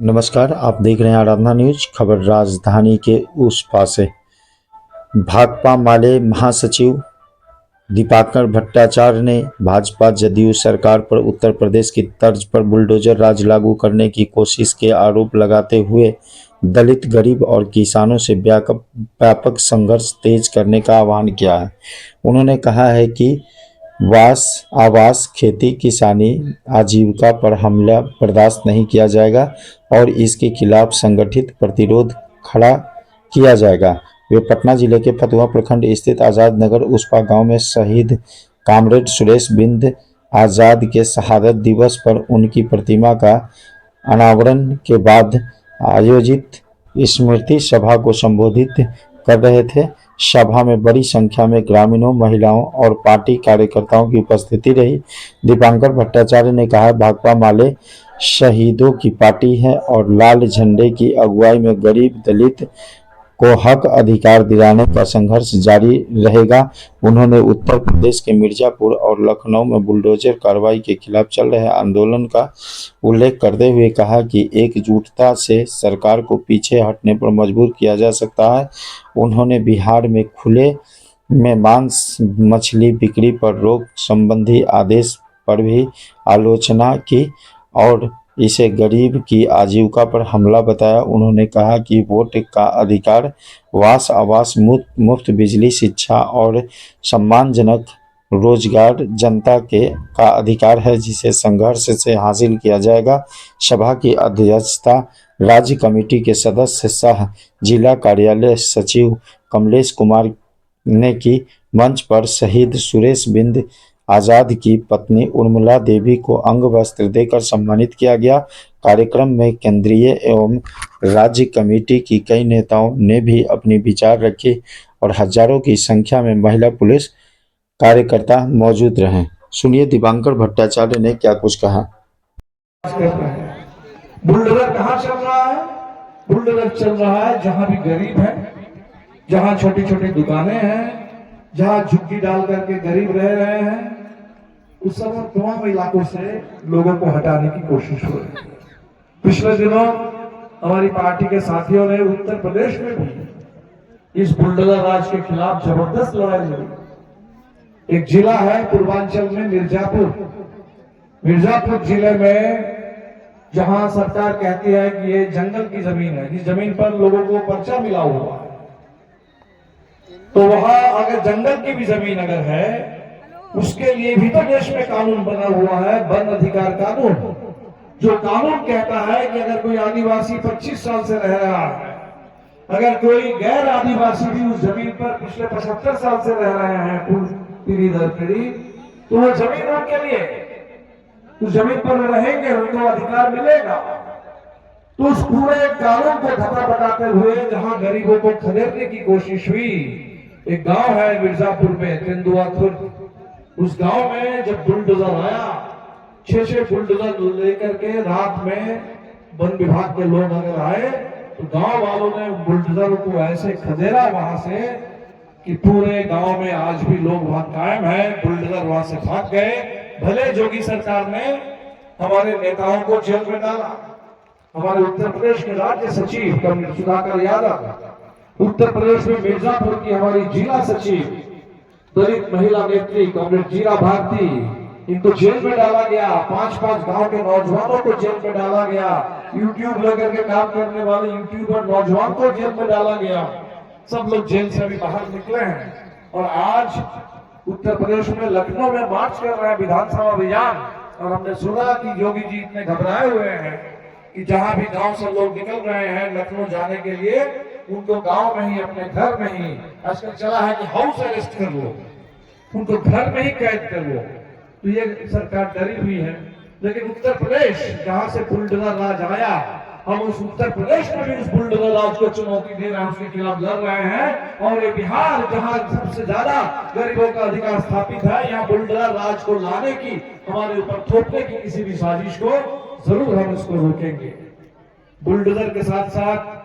नमस्कार, आप देख रहे हैं आराधना न्यूज। खबर राजधानी के उस पास से भाकपा माले महासचिव दीपांकर भट्टाचार्य ने भाजपा जदयू सरकार पर उत्तर प्रदेश की तर्ज पर बुलडोजर राज लागू करने की कोशिश के आरोप लगाते हुए दलित, गरीब और किसानों से व्यापक संघर्ष तेज करने का आह्वान किया है। उन्होंने कहा है कि आवास, खेती, किसानी, आजीविका पर हमला बर्दाश्त नहीं किया जाएगा और इसके खिलाफ संगठित प्रतिरोध खड़ा किया जाएगा। वे पटना जिले के फतुहा प्रखंड स्थित आजाद नगर उस्पा गांव में शहीद कॉमरेड सुरेश बिंद आजाद के शहादत दिवस पर उनकी प्रतिमा का अनावरण के बाद आयोजित स्मृति सभा को संबोधित कर रहे थे। सभा में बड़ी संख्या में ग्रामीणों, महिलाओं और पार्टी कार्यकर्ताओं की उपस्थिति रही। दीपांकर भट्टाचार्य ने कहा, भाकपा माले शहीदों की पार्टी है और लाल झंडे की अगुवाई में गरीब, दलित को हक अधिकार दिलाने का संघर्ष जारी रहेगा। उन्होंने उत्तर प्रदेश के मिर्जापुर और लखनऊ में बुलडोजर कार्रवाई के खिलाफ चल रहे आंदोलन का उल्लेख करते हुए कहा कि एकजुटता से सरकार को पीछे हटने पर मजबूर किया जा सकता है। उन्होंने बिहार में खुले में मांस मछली बिक्री पर रोक संबंधी आदेश पर भी आलोचना की और इसे गरीब की आजीविका पर हमला बताया। उन्होंने कहा कि वोट का अधिकार, आवास, मुफ्त बिजली, शिक्षा और सम्मानजनक रोजगार जनता का अधिकार है, जिसे संघर्ष से हासिल किया जाएगा। सभा की अध्यक्षता राज्य कमेटी के सदस्य सह जिला कार्यालय सचिव कमलेश कुमार ने की। मंच पर शहीद सुरेश बिंद आजाद की पत्नी उर्मिला देवी को अंग वस्त्र देकर सम्मानित किया गया। कार्यक्रम में केंद्रीय एवं राज्य कमेटी की कई नेताओं ने भी अपने विचार रखे और हजारों की संख्या में महिला पुलिस कार्यकर्ता मौजूद रहे। सुनिए दीपांकर भट्टाचार्य ने क्या कुछ कहा। बुलडोजर कहाँ चल रहा है? बुलडोजर चल रहा है जहां भी गरीब है, जहां छोटी छोटी दुकानें हैं, जहां झुग्गी डाल करके गरीब रह रहे हैं, उस सब तमाम इलाकों से लोगों को हटाने की कोशिश हो रही है। पिछले दिनों हमारी पार्टी के साथियों ने उत्तर प्रदेश में भी इस बुलडोजर राज के खिलाफ जबरदस्त लड़ाई लड़ी। एक जिला है पूर्वांचल में मिर्जापुर जिले में, जहां सरकार कहती है कि ये जंगल की जमीन है, इस जमीन पर लोगों को पर्चा मिला हुआ है, तो वहां अगर जंगल की भी जमीन अगर है, उसके लिए भी तो देश में कानून बना हुआ है, वन अधिकार कानून, जो कानून कहता है कि अगर कोई आदिवासी 25 साल से रह रहा है, अगर कोई गैर आदिवासी भी उस जमीन पर पिछले 75 साल से रह रहे हैं पीढ़ी दर पीढ़ी, तो वो जमीन उनके लिए, उस जमीन पर रहेंगे, उनको अधिकार मिलेगा। तो उस पूरे कानून को धक्का बताते हुए जहां गरीबों को खदेड़ने की कोशिश हुई, एक गांव है मिर्जापुर में तेंदुआ खुर्द, उस गांव में जब बुलडोजर आया, 6 बुलडोजर लेकर के रात में वन विभाग के लोग अगर आए, तो गांव वालों ने बुलडोजर को ऐसे खदेड़ा वहां से कि पूरे गांव में आज भी लोग वहां कायम है। बुलडोजर वहां से भाग गए। भले जोगी सरकार ने हमारे नेताओं को जेल में डाला, हमारे उत्तर प्रदेश के राज्य सचिव कमरेड सुधाकर यादव, उत्तर प्रदेश में मिर्जापुर की हमारी जिला सचिव दलित महिला नेत्री कमरेड जीरा भारती, इनको जेल में डाला गया। 5-5 गांव के नौजवानों को जेल में डाला गया। यूट्यूब लेकर के काम करने वाले यूट्यूबर नौजवान को जेल में डाला गया। सब लोग जेल से अभी बाहर निकले हैं और आज उत्तर प्रदेश में लखनऊ में मार्च कर रहे हैं विधानसभा अभियान। और हमने सुना कि योगी जी इतने घबराए हुए हैं कि जहां भी गांव से लोग निकल रहे हैं लखनऊ जाने के लिए, उनको गांव में ही, अपने घर में ही, आजकल चला है कि हाउस अरेस्ट कर लो, उनको घर में ही कैद कर लो। तो ये सरकार डरी हुई है। लेकिन उत्तर प्रदेश जहां से बुलडोजर राज आया, हम उस उत्तर प्रदेश में भी उस बुलडोजर राज को चुनौती दे रहे हैं, उसके खिलाफ लड़ रहे हैं। और ये बिहार जहां सबसे ज्यादा गरीबों का अधिकार स्थापित है, यहाँ बुलडोजर राज को लाने की, हमारे ऊपर थोपने की किसी भी साजिश को जरूर हम उसको रोकेंगे। बुलडोजर के साथ साथ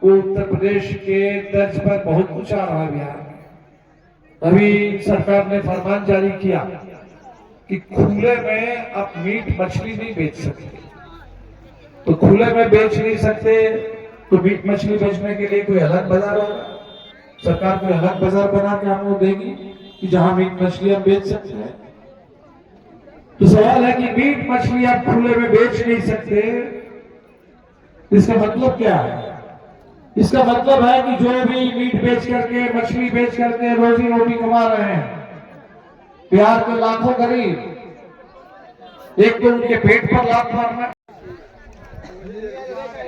वो उत्तर प्रदेश के तर्ज पर बहुत कुछ आ रहा है बिहार में। अभी सरकार ने फरमान जारी किया कि खुले में आप मीट मछली नहीं बेच सकते। तो खुले में बेच नहीं सकते, तो मीट मछली बेचने के लिए कोई अलग बाजार होगा, सरकार कोई अलग बाजार बना के हमको देगी कि जहां मीट मछली हम बेच सकते हैं। तो सवाल है कि मीट मछली आप खुले में बेच नहीं सकते, इसका मतलब क्या है? इसका मतलब है कि जो भी मीट बेच करके, मछली बेच करके रोजी रोटी कमा रहे हैं, बिहार के लाखों गरीब, एक तो उनके पेट पर लात मारना।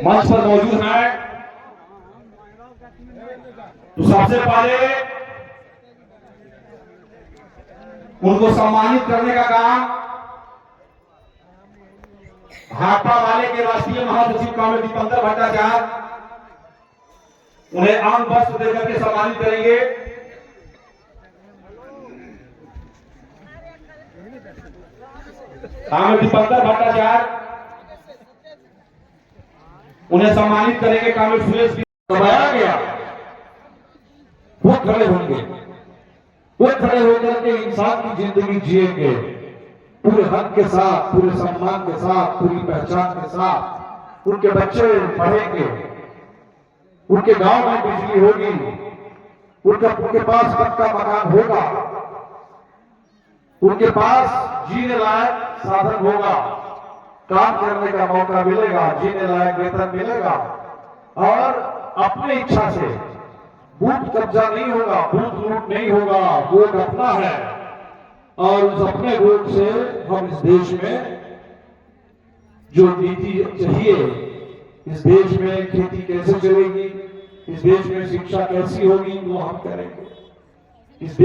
मंच पर मौजूद है तो सबसे पहले उनको सम्मानित करने का काम भाकपा माले के राष्ट्रीय महासचिव कांग्रेस दीपंकर भट्टाचार्य उन्हें आम वस्त्र देकर के सम्मानित करेंगे। कांग्रेस दीपंकर भट्टाचार्य उन्हें सम्मानित करेंगे। कांग्रेस सुरेश दबाया गया, वो खड़े होंगे, वो खड़े होकर के इंसान की जिंदगी जिएंगे पूरे हक के साथ, पूरे सम्मान के साथ, पूरी पहचान के साथ। उनके बच्चे पढ़ेंगे, उनके गांव में बिजली होगी, उनके पास पक्का मकान होगा, उनके पास जीने लायक साधन होगा, काम करने का मौका मिलेगा, जीने लायक वेतन मिलेगा और अपनी इच्छा से बूथ कब्जा नहीं होगा, बूथ लूट नहीं होगा, वोट अपना है और उस अपने वोट से हम इस देश में जो नीति चाहिए, इस देश में खेती कैसे चलेगी, इस देश में शिक्षा कैसी होगी, वो हम करेंगे। इस देश